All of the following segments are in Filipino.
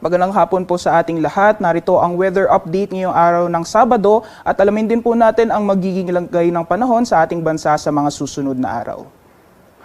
Magandang hapon po sa ating lahat. Narito ang weather update ngayong araw ng Sabado at alamin din po natin ang magiging lagay ng panahon sa ating bansa sa mga susunod na araw.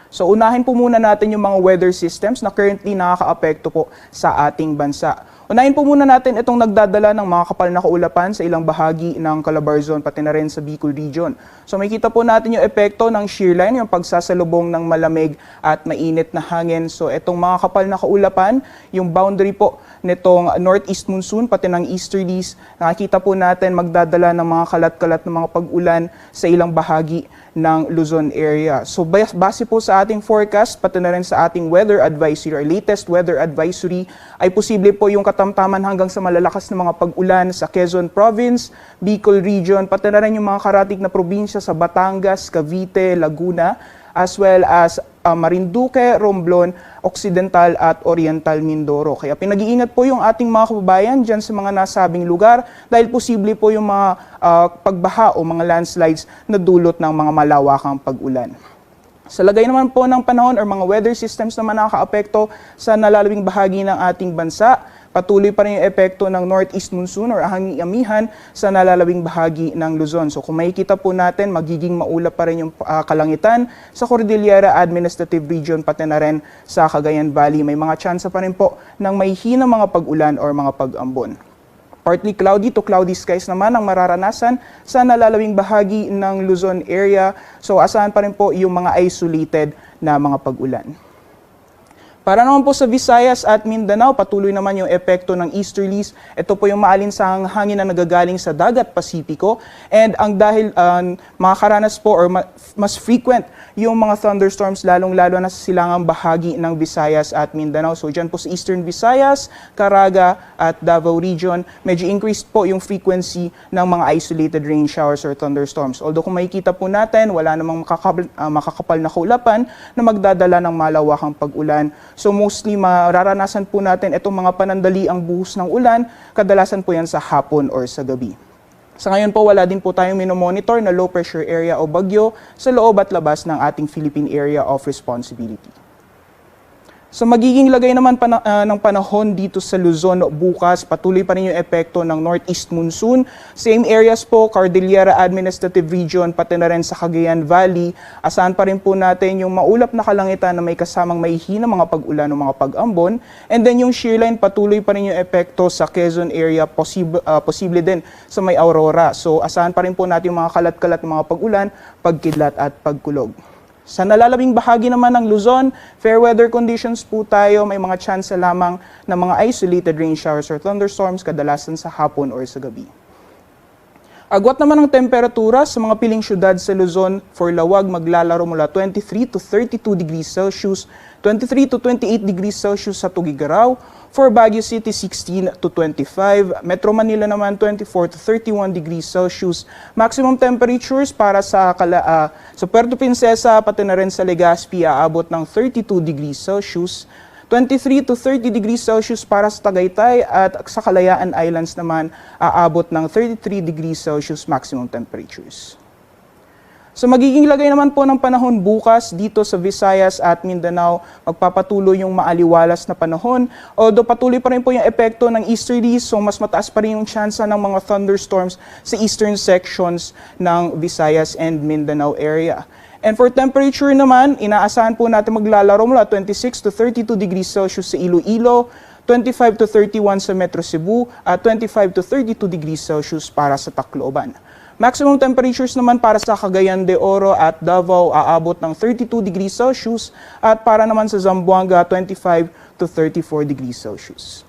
So unahin po muna natin yung mga weather systems na currently nakakaapekto po sa ating bansa. Unahin po muna natin itong nagdadala ng mga kapal na kaulapan sa ilang bahagi ng Calabarzon pati na rin sa Bicol Region. So makikita po natin yung epekto ng shear line, yung pagsasalubong ng malamig at mainit na hangin. So itong mga kapal na kaulapan, yung boundary po nitong northeast monsoon pati ng easterlies, nakikita po natin magdadala ng mga kalat-kalat na mga pag-ulan sa ilang bahagi ng Luzon area. So base po sa ating forecast pati na rin sa ating weather advisory or latest weather advisory ay posible po yung katamtaman hanggang sa malalakas na mga pag-ulan sa Quezon Province, Bicol Region, pati na rin yung mga karatig na probinsya sa Batangas, Cavite, Laguna, as well as Marinduque, Romblon, Occidental at Oriental Mindoro. Kaya pinag-iingat po yung ating mga kababayan dyan sa mga nasabing lugar dahil posible po yung mga pagbaha o mga landslides na dulot ng mga malawakang pag-ulan. Sa lagay naman po ng panahon or mga weather systems naman nakakaapekto sa nalalawing bahagi ng ating bansa, patuloy pa rin yung epekto ng northeast monsoon or hangin-amihan sa nalalawing bahagi ng Luzon. So kung makikita po natin, magiging maulap pa rin yung kalangitan sa Cordillera Administrative Region pati na rin sa Cagayan Valley. May mga tsansa pa rin po ng may hinang mga pag-ulan or mga pag-ambon. Partly cloudy to cloudy skies naman ang mararanasan sa nalalawing bahagi ng Luzon area. So asahan pa rin po yung mga isolated na mga pag-ulan. Para naman po sa Visayas at Mindanao, patuloy naman yung epekto ng easterlies. Ito po yung maalinsahang hangin na nagagaling sa dagat Pasipiko. And ang dahil makakaranas po or mas frequent yung mga thunderstorms lalong-lalo na sa silangang bahagi ng Visayas at Mindanao. So dyan po sa Eastern Visayas, Caraga at Davao Region, medyo increased po yung frequency ng mga isolated rain showers or thunderstorms. Although kung makikita po natin, wala namang makakapal na kaulapan na magdadala ng malawakang pag-ulan. So mostly mararanasan po natin itong mga panandaliang buhos ng ulan, kadalasan po yan sa hapon or sa gabi. Sa ngayon po, wala din po tayong minomonitor na low pressure area o bagyo sa loob at labas ng ating Philippine Area of Responsibility. So magiging lagay naman ng panahon dito sa Luzon bukas, patuloy pa rin yung epekto ng northeast monsoon. Same areas po, Cordillera Administrative Region, pati na rin sa Cagayan Valley. Asahan pa rin po natin yung maulap na kalangitan na may kasamang mahihina mga pag-ulan o mga pag-ambon. And then yung shear line, patuloy pa rin yung epekto sa Quezon area, posible din sa may Aurora. So asahan pa rin po natin yung mga kalat-kalat ng mga pag-ulan, pagkidlat at pagkulog. Sa nalalabing bahagi naman ng Luzon, fair weather conditions po tayo. May mga chance lamang ng mga isolated rain showers or thunderstorms kadalasan sa hapon or sa gabi. Agwat naman ang temperatura sa mga piling syudad sa Luzon. For Lawag, maglalaro mula 23 to 32 degrees Celsius, 23 to 28 degrees Celsius sa Tugigaraw. For Baguio City, 16 to 25. Metro Manila naman, 24 to 31 degrees Celsius. Maximum temperatures para sa Puerto Princesa, pati na rin sa Legazpi, aabot ng 32 degrees Celsius. 23 to 30 degrees Celsius para sa Tagaytay at sa Kalayaan Islands naman aabot ng 33 degrees Celsius maximum temperatures. So magiging lagay naman po ng panahon bukas dito sa Visayas at Mindanao, magpapatuloy yung maaliwalas na panahon. Although patuloy pa rin po yung epekto ng easterlies, so mas mataas pa rin yung tsansa ng mga thunderstorms sa eastern sections ng Visayas and Mindanao area. And for temperature naman, inaasahan po natin maglalaro mula 26 to 32 degrees Celsius sa Iloilo, 25 to 31 sa Metro Cebu, at 25 to 32 degrees Celsius para sa Tacloban. Maximum temperatures naman para sa Cagayan de Oro at Davao aabot ng 32 degrees Celsius at para naman sa Zamboanga 25 to 34 degrees Celsius.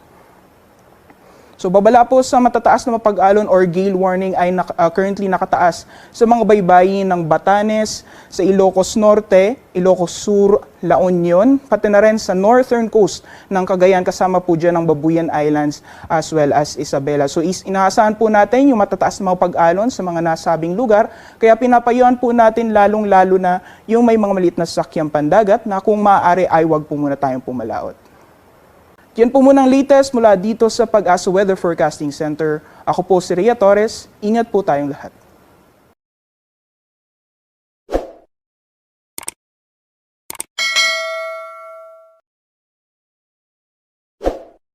So babala po sa matataas na mapag-alon or gale warning ay currently nakataas sa mga baybayin ng Batanes, sa Ilocos Norte, Ilocos Sur, La Union, pati na rin sa northern coast ng Cagayan kasama po dyan ng Babuyan Islands as well as Isabela. So inaasahan po natin yung matataas na mapag-alon sa mga nasabing lugar, kaya pinapayuhan po natin lalong-lalo na yung may mga maliit na sasakyang pandagat na kung maaari ay wag po muna tayong pumalaot. Yan po muna ang latest mula dito sa Pag-asa Weather Forecasting Center. Ako po si Rhea Torres. Ingat po tayong lahat.